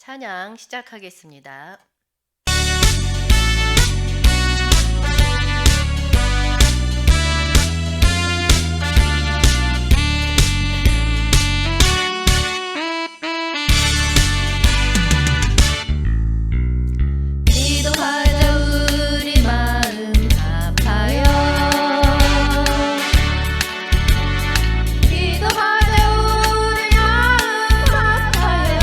찬양 시작하겠습니다. 기도하자 우리 마음 아파요. 기도하자 우리 마음 아파요.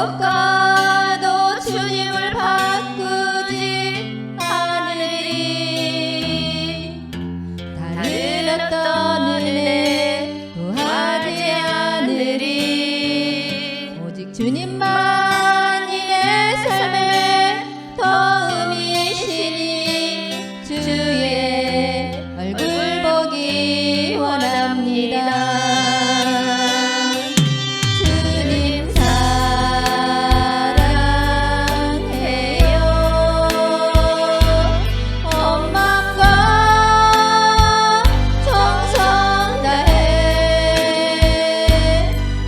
무엇과도 주님을 바꾸지 않으리. 다른 어떤 은혜 구하지 않으리. 오직 주님만이 내 삶의 도움이시니 주의 얼굴 보기 원합니다. 주님 사랑해요. 온 마음과 정성 다해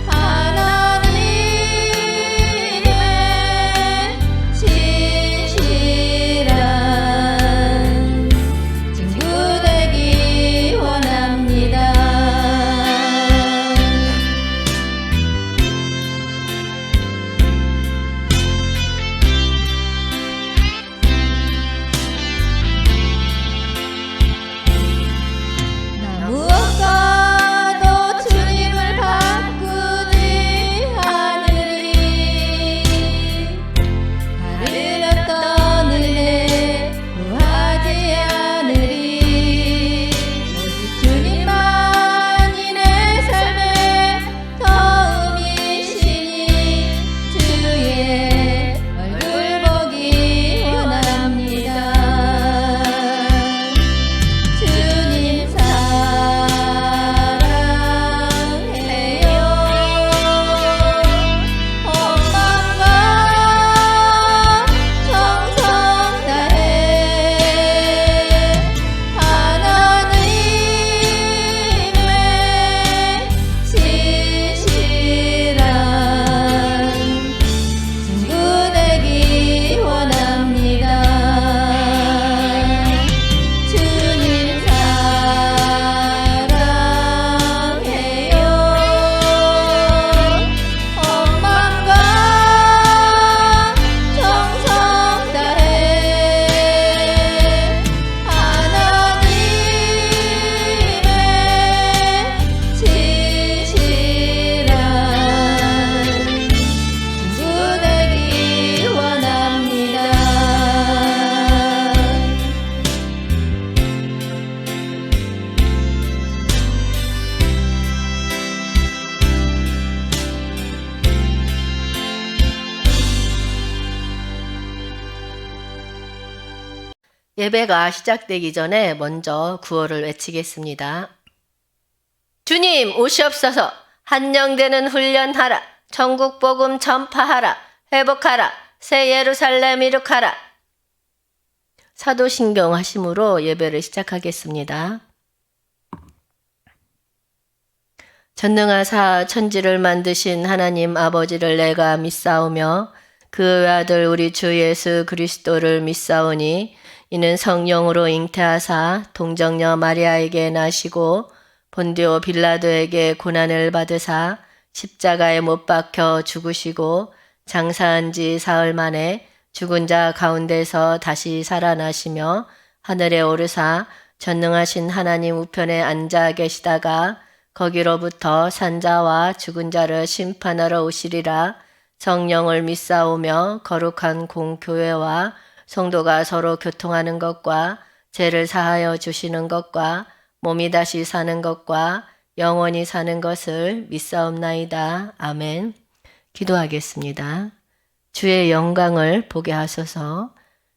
하나님의 진실한 친구 되기 원합니다. 나 무엇과도 주님을 바꾸지 않으리. 다른 어떤 은혜 구하지 않으리. 오직 주님만이 내 삶의 도움이시니 주의 얼굴 보기 원합니다. 주님 사랑해요. 온 마음과 정성 다해 하나님의 진실한 친구 되기 원합니다. 주님 사랑해요. 온 마음과 정성 다해 하나님의 진실한 친구 되기 원합니다. 예배가 시작되기 전에 먼저 구호를 외치겠습니다. 주님 오시옵소서. 한영되는 훈련하라. 천국 복음 전파하라. 회복하라. 새 예루살렘 이룩하라. 사도신경 하심으로 예배를 시작하겠습니다. 전능하사 천지를 만드신 하나님 아버지를 내가 믿사오며 그 아들 우리 주 예수 그리스도를 믿사오니 이는 성령으로 잉태하사 동정녀 마리아에게 나시고 본디오 빌라도에게 고난을 받으사 십자가에 못 박혀 죽으시고 장사한 지 사흘 만에 죽은 자 가운데서 다시 살아나시며 하늘에 오르사 전능하신 하나님 우편에 앉아 계시다가 거기로부터 산자와 죽은 자를 심판하러 오시리라. 성령을 믿사오며 거룩한 공교회와 성도가 서로 교통하는 것과 죄를 사하여 주시는 것과 몸이 다시 사는 것과 영원히 사는 것을 믿사옵나이다. 아멘. 기도하겠습니다. 주의 영광을 보게 하소서.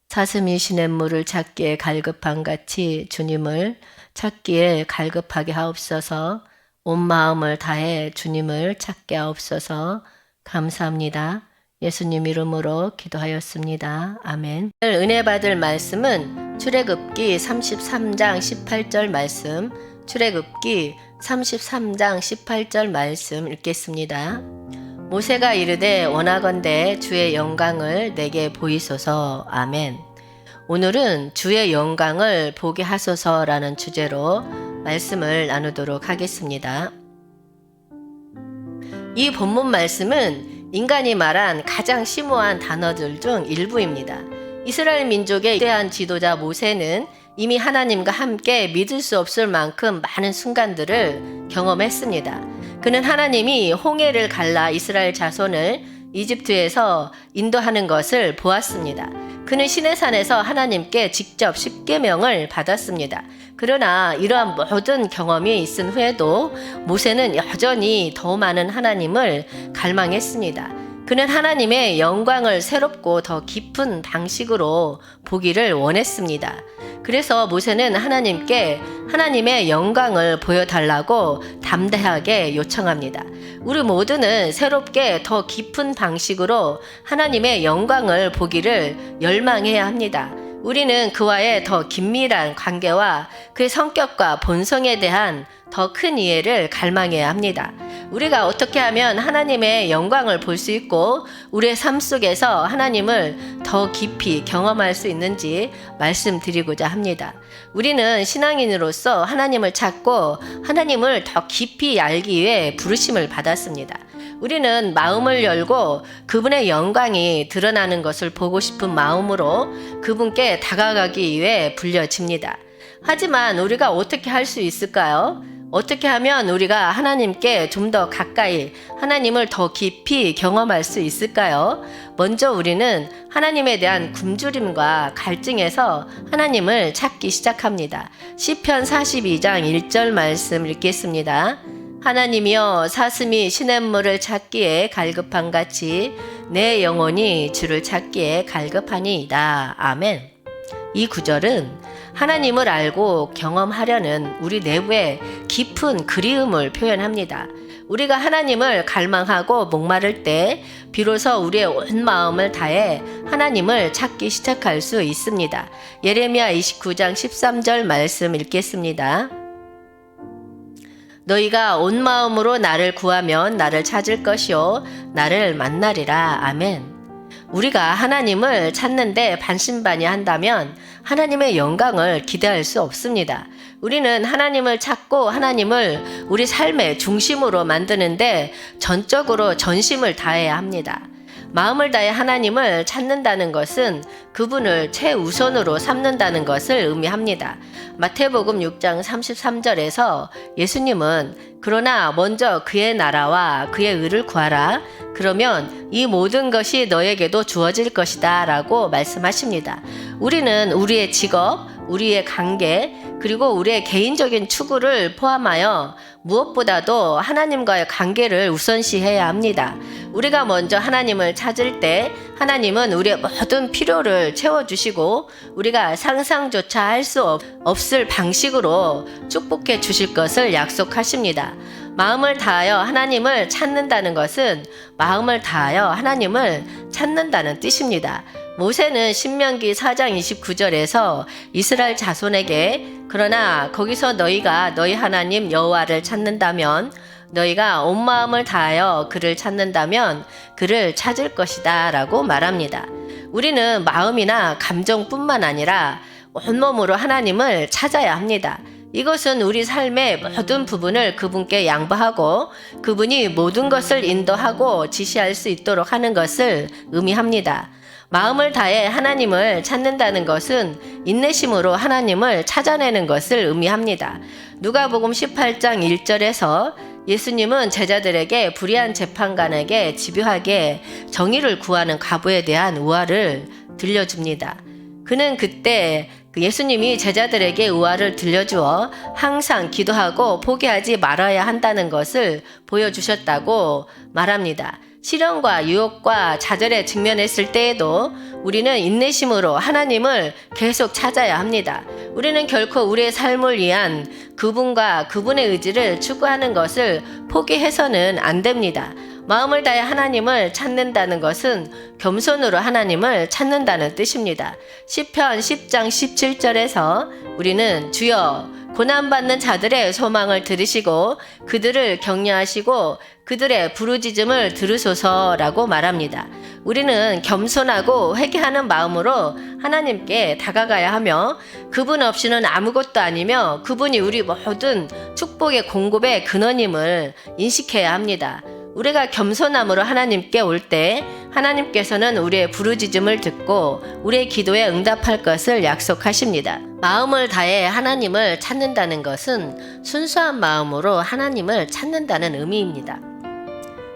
사슴이 시냇물을 찾기에 갈급한 같이 주님을 찾기에 갈급하게 하옵소서. 온 마음을 다해 주님을 찾게 하옵소서. 감사합니다. 예수님 이름으로 기도하였습니다. 아멘. 오늘 은혜 받을 말씀은 출애굽기 33장 18절 말씀, 출애굽기 33장 18절 말씀 읽겠습니다. 모세가 이르되 원하건대 주의 영광을 내게 보이소서. 아멘. 오늘은 주의 영광을 보게 하소서라는 주제로 말씀을 나누도록 하겠습니다. 이 본문 말씀은 인간이 말한 가장 심오한 단어들 중 일부입니다. 이스라엘 민족의 위대한 지도자 모세는 이미 하나님과 함께 믿을 수 없을 만큼 많은 순간들을 경험했습니다. 그는 하나님이 홍해를 갈라 이스라엘 자손을 이집트에서 인도하는 것을 보았습니다. 그는 시내산에서 하나님께 직접 십계명을 받았습니다. 그러나 이러한 모든 경험이 있은 후에도 모세는 여전히 더 많은 하나님을 갈망했습니다. 그는 하나님의 영광을 새롭고 더 깊은 방식으로 보기를 원했습니다. 그래서 모세는 하나님께 하나님의 영광을 보여달라고 담대하게 요청합니다. 우리 모두는 새롭게 더 깊은 방식으로 하나님의 영광을 보기를 열망해야 합니다. 우리는 그와의 더 긴밀한 관계와 그의 성격과 본성에 대한 더 큰 이해를 갈망해야 합니다. 우리가 어떻게 하면 하나님의 영광을 볼 수 있고 우리의 삶 속에서 하나님을 더 깊이 경험할 수 있는지 말씀드리고자 합니다. 우리는 신앙인으로서 하나님을 찾고 하나님을 더 깊이 알기 위해 부르심을 받았습니다. 우리는 마음을 열고 그분의 영광이 드러나는 것을 보고 싶은 마음으로 그분께 다가가기 위해 불려집니다. 하지만 우리가 어떻게 할 수 있을까요? 어떻게 하면 우리가 하나님께 좀 더 가까이 하나님을 더 깊이 경험할 수 있을까요? 먼저 우리는 하나님에 대한 굶주림과 갈증에서 하나님을 찾기 시작합니다. 시편 42장 1절 말씀 읽겠습니다. 하나님이여 사슴이 시냇물을 찾기에 갈급한 같이 내 영혼이 주를 찾기에 갈급하니이다. 아멘. 이 구절은 하나님을 알고 경험하려는 우리 내부의 깊은 그리움을 표현합니다. 우리가 하나님을 갈망하고 목마를 때 비로소 우리의 온 마음을 다해 하나님을 찾기 시작할 수 있습니다. 예레미야 29장 13절 말씀 읽겠습니다. 너희가 온 마음으로 나를 구하면 나를 찾을 것이요 나를 만나리라. 아멘. 우리가 하나님을 찾는데 반신반의한다면 하나님의 영광을 기대할 수 없습니다. 우리는 하나님을 찾고 하나님을 우리 삶의 중심으로 만드는데 전적으로 전심을 다해야 합니다. 마음을 다해 하나님을 찾는다는 것은 그분을 최우선으로 삼는다는 것을 의미합니다. 마태복음 6장 33절에서 예수님은 그러나 먼저 그의 나라와 그의 의를 구하라. 그러면 이 모든 것이 너에게도 주어질 것이다 라고 말씀하십니다. 우리는 우리의 직업, 우리의 관계, 그리고 우리의 개인적인 추구를 포함하여 무엇보다도 하나님과의 관계를 우선시해야 합니다. 우리가 먼저 하나님을 찾을 때 하나님은 우리의 모든 필요를 채워주시고 우리가 상상조차 할 수 없을 방식으로 축복해 주실 것을 약속하십니다. 마음을 다하여 하나님을 찾는다는 것은 마음을 다하여 하나님을 찾는다는 뜻입니다. 모세는 신명기 4장 29절에서 이스라엘 자손에게 그러나 거기서 너희가 너희 하나님 여호와를 찾는다면 너희가 온 마음을 다하여 그를 찾는다면 그를 찾을 것이다 라고 말합니다. 우리는 마음이나 감정뿐만 아니라 온몸으로 하나님을 찾아야 합니다. 이것은 우리 삶의 모든 부분을 그분께 양보하고 그분이 모든 것을 인도하고 지시할 수 있도록 하는 것을 의미합니다. 마음을 다해 하나님을 찾는다는 것은 인내심으로 하나님을 찾아내는 것을 의미합니다. 누가복음 18장 1절에서 예수님은 제자들에게 불의한 재판관에게 집요하게 정의를 구하는 과부에 대한 우화를 들려줍니다. 그는 그때 예수님이 제자들에게 우화를 들려주어 항상 기도하고 포기하지 말아야 한다는 것을 보여주셨다고 말합니다. 시련과 유혹과 좌절에 직면했을 때에도 우리는 인내심으로 하나님을 계속 찾아야 합니다. 우리는 결코 우리의 삶을 위한 그분과 그분의 의지를 추구하는 것을 포기해서는 안 됩니다. 마음을 다해 하나님을 찾는다는 것은 겸손으로 하나님을 찾는다는 뜻입니다. 시편 10장 17절에서 우리는 주여 고난받는 자들의 소망을 들으시고 그들을 격려하시고 그들의 부르짖음을 들으소서라고 말합니다. 우리는 겸손하고 회개하는 마음으로 하나님께 다가가야 하며 그분 없이는 아무것도 아니며 그분이 우리 모든 축복의 공급의 근원임을 인식해야 합니다. 우리가 겸손함으로 하나님께 올 때 하나님께서는 우리의 부르짖음을 듣고 우리의 기도에 응답할 것을 약속하십니다. 마음을 다해 하나님을 찾는다는 것은 순수한 마음으로 하나님을 찾는다는 의미입니다.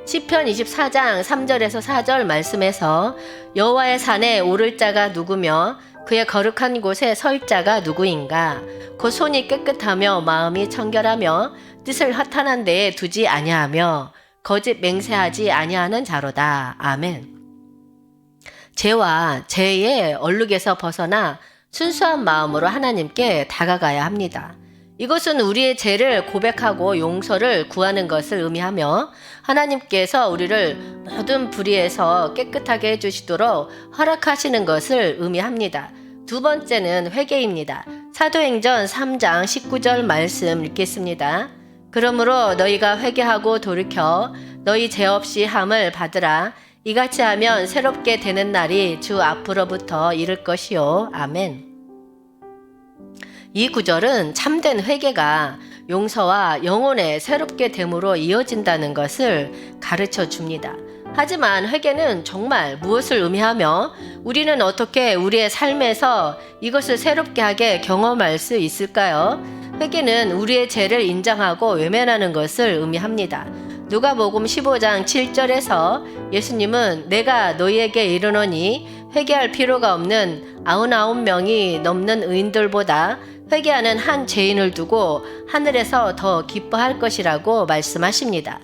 시편 24장 3절에서 4절 말씀에서 여호와의 산에 오를 자가 누구며 그의 거룩한 곳에 설 자가 누구인가? 곧 손이 깨끗하며 마음이 청결하며 뜻을 허탄한 데에 두지 아니하며 거짓 맹세하지 아니하는 자로다. 아멘. 죄와 죄의 얼룩에서 벗어나 순수한 마음으로 하나님께 다가가야 합니다. 이것은 우리의 죄를 고백하고 용서를 구하는 것을 의미하며 하나님께서 우리를 모든 불의에서 깨끗하게 해주시도록 허락하시는 것을 의미합니다. 두 번째는 회개입니다. 사도행전 3장 19절 말씀 읽겠습니다. 그러므로 너희가 회개하고 돌이켜 너희 죄 없이 함을 받으라. 이같이 하면 새롭게 되는 날이 주 앞으로부터 이를 것이요. 아멘. 이 구절은 참된 회개가 용서와 영혼의 새롭게 됨으로 이어진다는 것을 가르쳐 줍니다. 하지만 회개는 정말 무엇을 의미하며 우리는 어떻게 우리의 삶에서 이것을 새롭게 하게 경험할 수 있을까요? 회개는 우리의 죄를 인정하고 외면하는 것을 의미합니다. 누가복음 15장 7절에서 예수님은 내가 너희에게 이르노니 회개할 필요가 없는 99명이 넘는 의인들보다 회개하는 한 죄인을 두고 하늘에서 더 기뻐할 것이라고 말씀하십니다.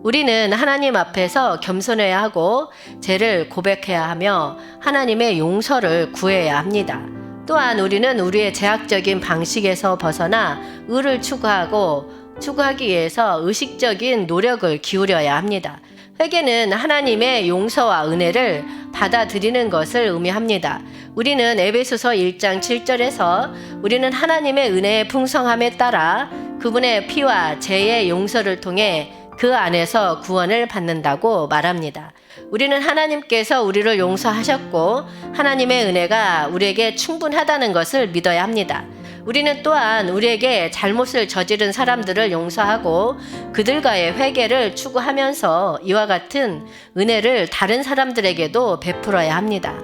우리는 하나님 앞에서 겸손해야 하고 죄를 고백해야 하며 하나님의 용서를 구해야 합니다. 또한 우리는 우리의 제약적인 방식에서 벗어나 의를 추구하기 위해서 의식적인 노력을 기울여야 합니다. 회개는 하나님의 용서와 은혜를 받아들이는 것을 의미합니다. 우리는 에베소서 1장 7절에서 우리는 하나님의 은혜의 풍성함에 따라 그분의 피와 죄의 용서를 통해 그 안에서 구원을 받는다고 말합니다. 우리는 하나님께서 우리를 용서하셨고 하나님의 은혜가 우리에게 충분하다는 것을 믿어야 합니다. 우리는 또한 우리에게 잘못을 저지른 사람들을 용서하고 그들과의 회개를 추구하면서 이와 같은 은혜를 다른 사람들에게도 베풀어야 합니다.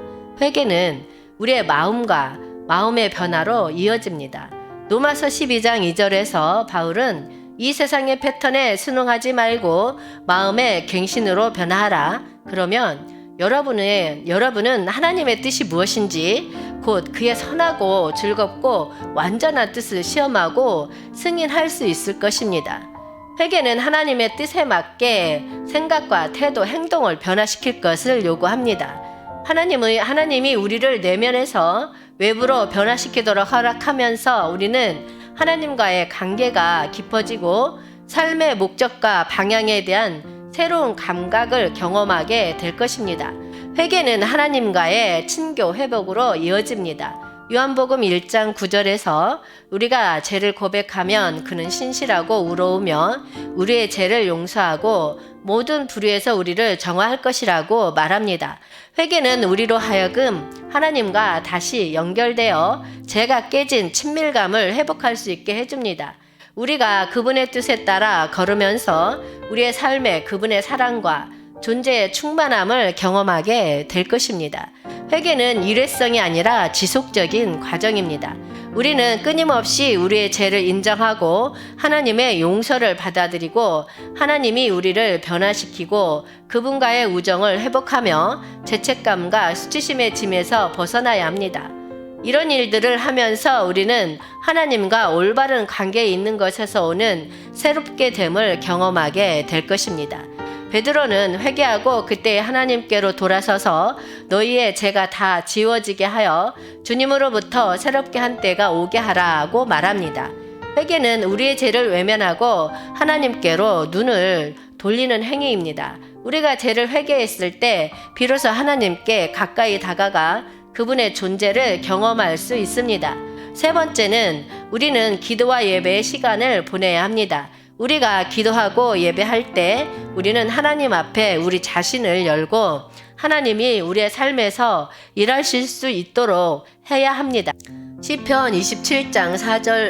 회개는 우리의 마음과 마음의 변화로 이어집니다. 로마서 12장 2절에서 바울은 이 세상의 패턴에 순응하지 말고 마음의 갱신으로 변화하라. 그러면 여러분은 하나님의 뜻이 무엇인지 곧 그의 선하고 즐겁고 완전한 뜻을 시험하고 승인할 수 있을 것입니다. 회개는 하나님의 뜻에 맞게 생각과 태도, 행동을 변화시킬 것을 요구합니다. 하나님이 우리를 내면에서 외부로 변화시키도록 허락하면서 우리는 하나님과의 관계가 깊어지고 삶의 목적과 방향에 대한 새로운 감각을 경험하게 될 것입니다. 회개는 하나님과의 친교 회복으로 이어집니다. 요한복음 1장 9절에서 우리가 죄를 고백하면 그는 신실하고 우러우며 우리의 죄를 용서하고 모든 불의에서 우리를 정화할 것이라고 말합니다. 회개는 우리로 하여금 하나님과 다시 연결되어 죄가 깨진 친밀감을 회복할 수 있게 해줍니다. 우리가 그분의 뜻에 따라 걸으면서 우리의 삶에 그분의 사랑과 존재의 충만함을 경험하게 될 것입니다. 회개는 일회성이 아니라 지속적인 과정입니다. 우리는 끊임없이 우리의 죄를 인정하고 하나님의 용서를 받아들이고 하나님이 우리를 변화시키고 그분과의 우정을 회복하며 죄책감과 수치심의 짐에서 벗어나야 합니다. 이런 일들을 하면서 우리는 하나님과 올바른 관계에 있는 것에서 오는 새롭게 됨을 경험하게 될 것입니다. 베드로는 회개하고 그때 하나님께로 돌아서서 너희의 죄가 다 지워지게 하여 주님으로부터 새롭게 한 때가 오게 하라고 말합니다. 회개는 우리의 죄를 외면하고 하나님께로 눈을 돌리는 행위입니다. 우리가 죄를 회개했을 때 비로소 하나님께 가까이 다가가 그분의 존재를 경험할 수 있습니다. 세 번째는 우리는 기도와 예배의 시간을 보내야 합니다. 우리가 기도하고 예배할 때 우리는 하나님 앞에 우리 자신을 열고 하나님이 우리의 삶에서 일하실 수 있도록 해야 합니다. 시편 27장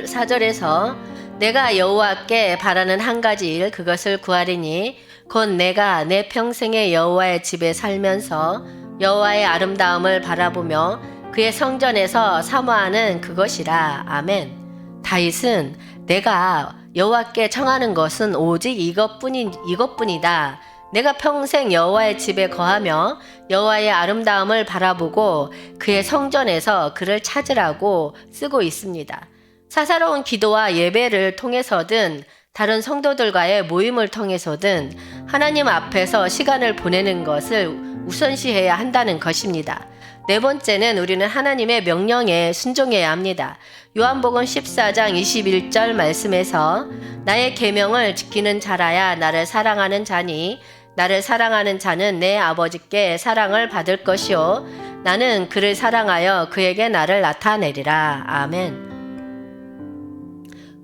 4절에서 내가 여호와께 바라는 한 가지 일 그것을 구하리니 곧 내가 내 평생에 여호와의 집에 살면서 여호와의 아름다움을 바라보며 그의 성전에서 사모하는 그것이라. 아멘. 다윗은 내가 여호와께 청하는 것은 오직 이것뿐이다. 내가 평생 여호와의 집에 거하며 여호와의 아름다움을 바라보고 그의 성전에서 그를 찾으라고 쓰고 있습니다. 사사로운 기도와 예배를 통해서든 다른 성도들과의 모임을 통해서든 하나님 앞에서 시간을 보내는 것을 우선시해야 한다는 것입니다. 네 번째는 우리는 하나님의 명령에 순종해야 합니다. 요한복음 14장 21절 말씀에서 나의 계명을 지키는 자라야 나를 사랑하는 자니 나를 사랑하는 자는 내 아버지께 사랑을 받을 것이요 나는 그를 사랑하여 그에게 나를 나타내리라. 아멘.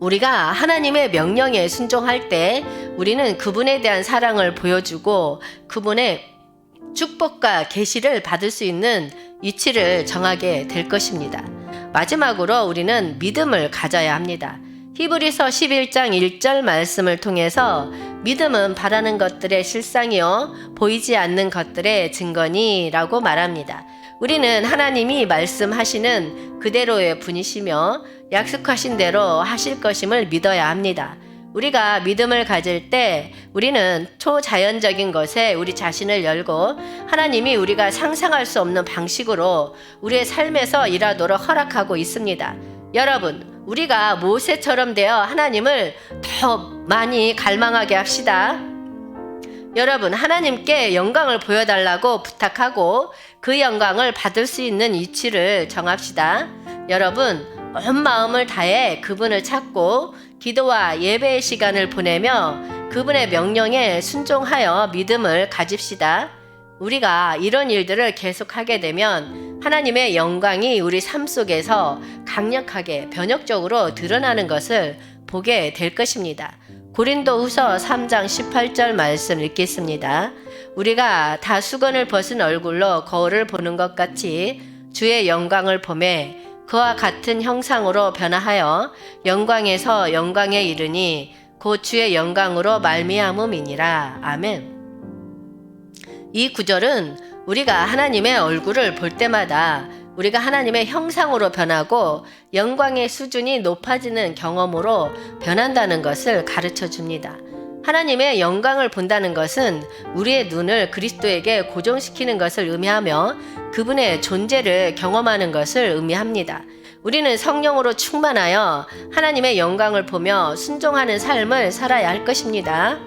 우리가 하나님의 명령에 순종할 때 우리는 그분에 대한 사랑을 보여주고 그분의 축복과 계시를 받을 수 있는 위치를 정하게 될 것입니다. 마지막으로 우리는 믿음을 가져야 합니다. 히브리서 11장 1절 말씀을 통해서 믿음은 바라는 것들의 실상이요 보이지 않는 것들의 증거니 라고 말합니다. 우리는 하나님이 말씀하시는 그대로의 분이시며 약속하신 대로 하실 것임을 믿어야 합니다. 우리가 믿음을 가질 때 우리는 초자연적인 것에 우리 자신을 열고 하나님이 우리가 상상할 수 없는 방식으로 우리의 삶에서 일하도록 허락하고 있습니다. 여러분, 우리가 모세처럼 되어 하나님을 더 많이 갈망하게 합시다. 여러분, 하나님께 영광을 보여달라고 부탁하고 그 영광을 받을 수 있는 위치를 정합시다. 여러분, 온 마음을 다해 그분을 찾고 기도와 예배의 시간을 보내며 그분의 명령에 순종하여 믿음을 가집시다. 우리가 이런 일들을 계속하게 되면 하나님의 영광이 우리 삶 속에서 강력하게 변혁적으로 드러나는 것을 보게 될 것입니다. 고린도후서 3장 18절 말씀 읽겠습니다. 우리가 다 수건을 벗은 얼굴로 거울을 보는 것 같이 주의 영광을 보매 그와 같은 형상으로 변화하여 영광에서 영광에 이르니 곧 주의 영광으로 말미암음이니라. 아멘. 이 구절은 우리가 하나님의 얼굴을 볼 때마다 우리가 하나님의 형상으로 변하고 영광의 수준이 높아지는 경험으로 변한다는 것을 가르쳐 줍니다. 하나님의 영광을 본다는 것은 우리의 눈을 그리스도에게 고정시키는 것을 의미하며 그분의 존재를 경험하는 것을 의미합니다. 우리는 성령으로 충만하여 하나님의 영광을 보며 순종하는 삶을 살아야 할 것입니다.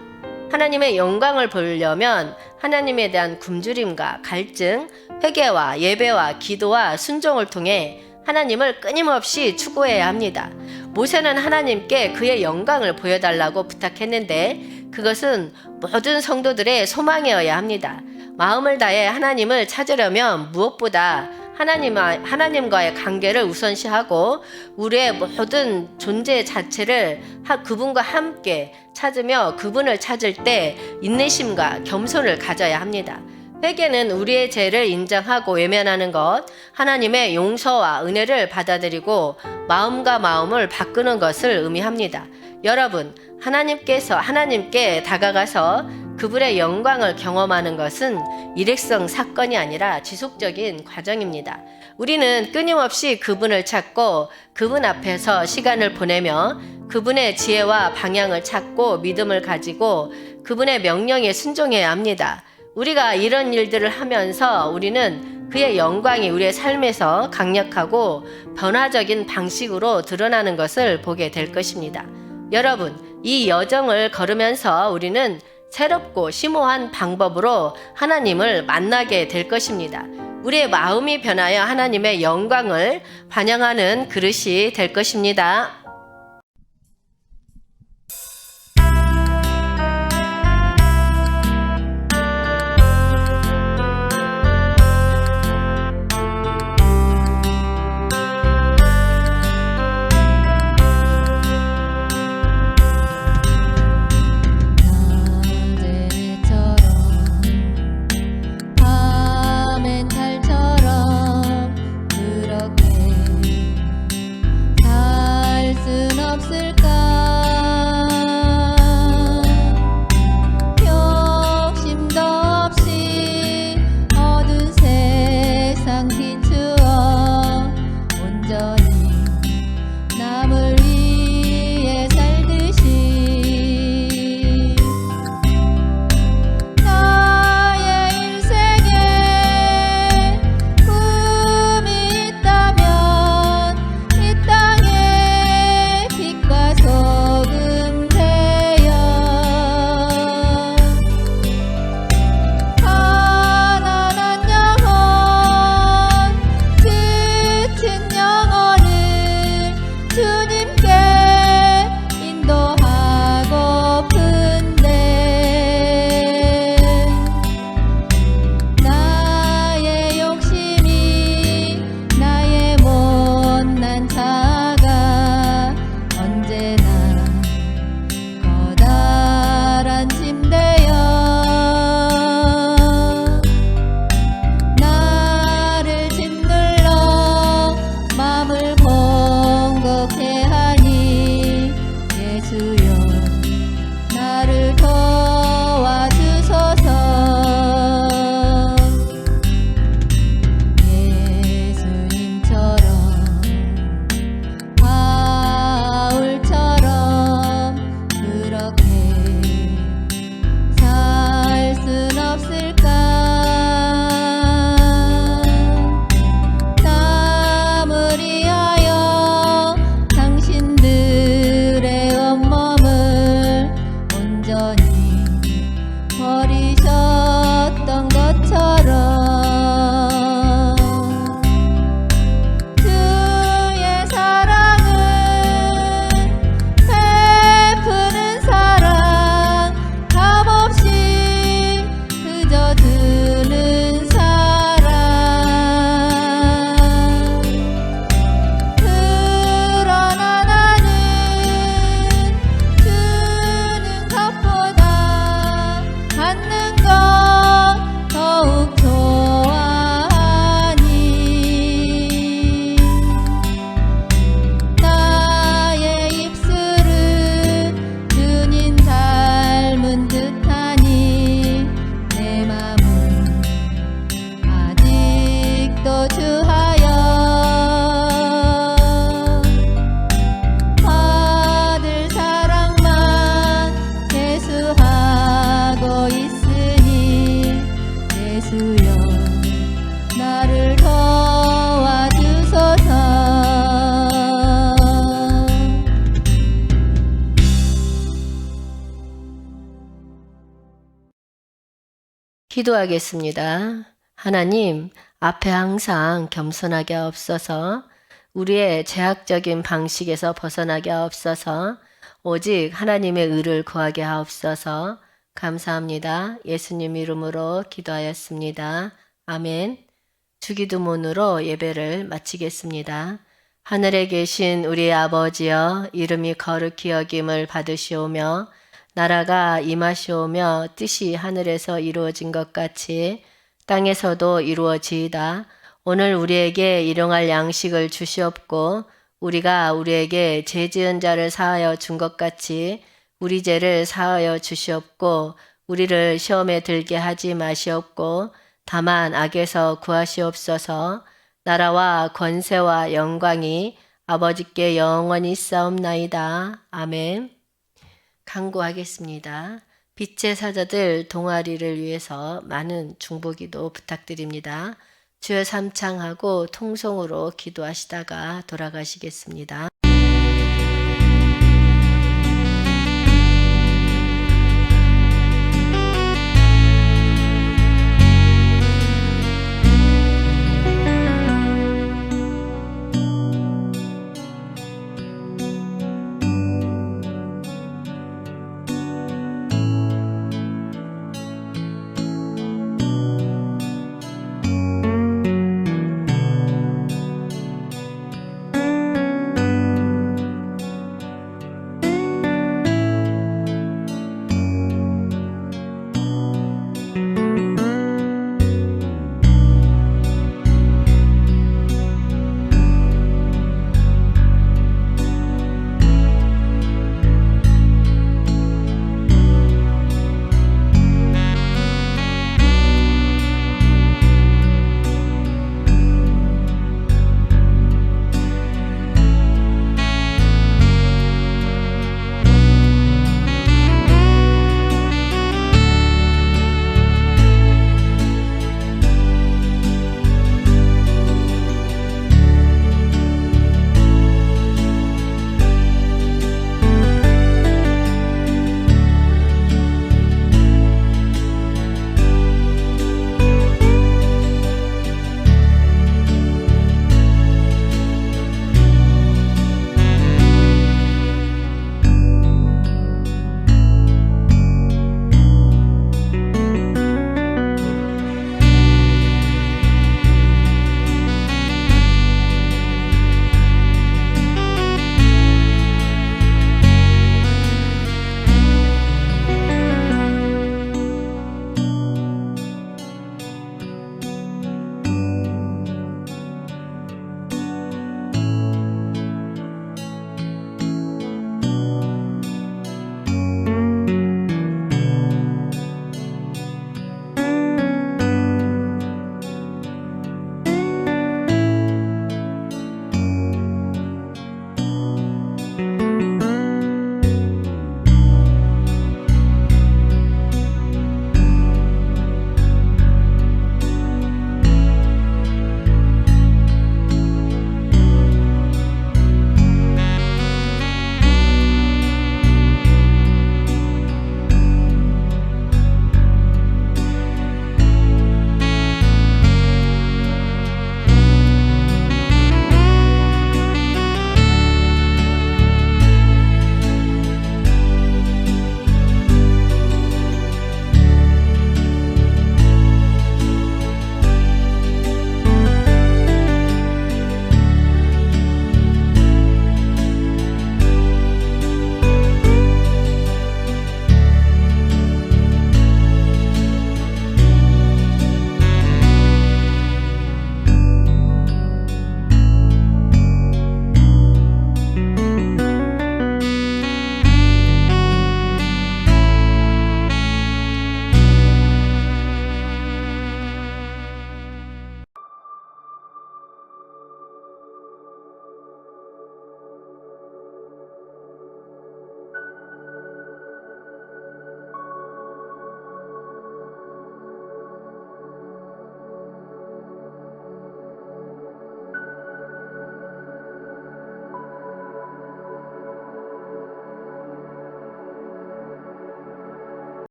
하나님의 영광을 보려면 하나님에 대한 굶주림과 갈증, 회개와 예배와 기도와 순종을 통해 하나님을 끊임없이 추구해야 합니다. 모세는 하나님께 그의 영광을 보여달라고 부탁했는데 그것은 모든 성도들의 소망이어야 합니다. 마음을 다해 하나님을 찾으려면 무엇보다 하나님과의 관계를 우선시하고 우리의 모든 존재 자체를 그분과 함께 찾으며 그분을 찾을 때 인내심과 겸손을 가져야 합니다. 회개는 우리의 죄를 인정하고 외면하는 것, 하나님의 용서와 은혜를 받아들이고 마음과 마음을 바꾸는 것을 의미합니다. 여러분, 하나님께 다가가서 그분의 영광을 경험하는 것은 일회성 사건이 아니라 지속적인 과정입니다. 우리는 끊임없이 그분을 찾고 그분 앞에서 시간을 보내며 그분의 지혜와 방향을 찾고 믿음을 가지고 그분의 명령에 순종해야 합니다. 우리가 이런 일들을 하면서 우리는 그의 영광이 우리의 삶에서 강력하고 변화적인 방식으로 드러나는 것을 보게 될 것입니다. 여러분, 이 여정을 걸으면서 우리는 새롭고 심오한 방법으로 하나님을 만나게 될 것입니다. 우리의 마음이 변하여 하나님의 영광을 반영하는 그릇이 될 것입니다. 영원히 버리셨던 것처럼 주의 사랑은 베푸는 사랑 값없이 그저 드는 사랑 그러나 나는 주는 것보다 받는 것 더욱 좋아하니 나의 입술은 주님 닮은 듯하니 내 맘은 아직도 주하여 받을 사랑만 계수하고 있으니 예수여 나를 도와주소서. 기도하겠습니다. 하나님, 앞에 항상 겸손하게 하옵소서. 우리의 제약적인 방식에서 벗어나게 하옵소서. 오직 하나님의 의를 구하게 하옵소서. 감사합니다. 예수님 이름으로 기도하였습니다. 아멘. 주기도문으로 예배를 마치겠습니다. 하늘에 계신 우리 아버지여, 이름이 거룩히 여김을 받으시오며 나라가 임하시오며 뜻이 하늘에서 이루어진 것 같이 땅에서도 이루어지이다. 오늘 우리에게 일용할 양식을 주시옵고 우리가 우리에게 죄 지은 자를 사하여 준 것 같이 우리 죄를 사하여 주시옵고 우리를 시험에 들게 하지 마시옵고 다만 악에서 구하시옵소서. 나라와 권세와 영광이 아버지께 영원히 있사옵나이다. 아멘. 간구하겠습니다. 빛의 사자들 동아리를 위해서 많은 중보기도 부탁드립니다. 주여 삼창하고 통성으로 기도하시다가 돌아가시겠습니다.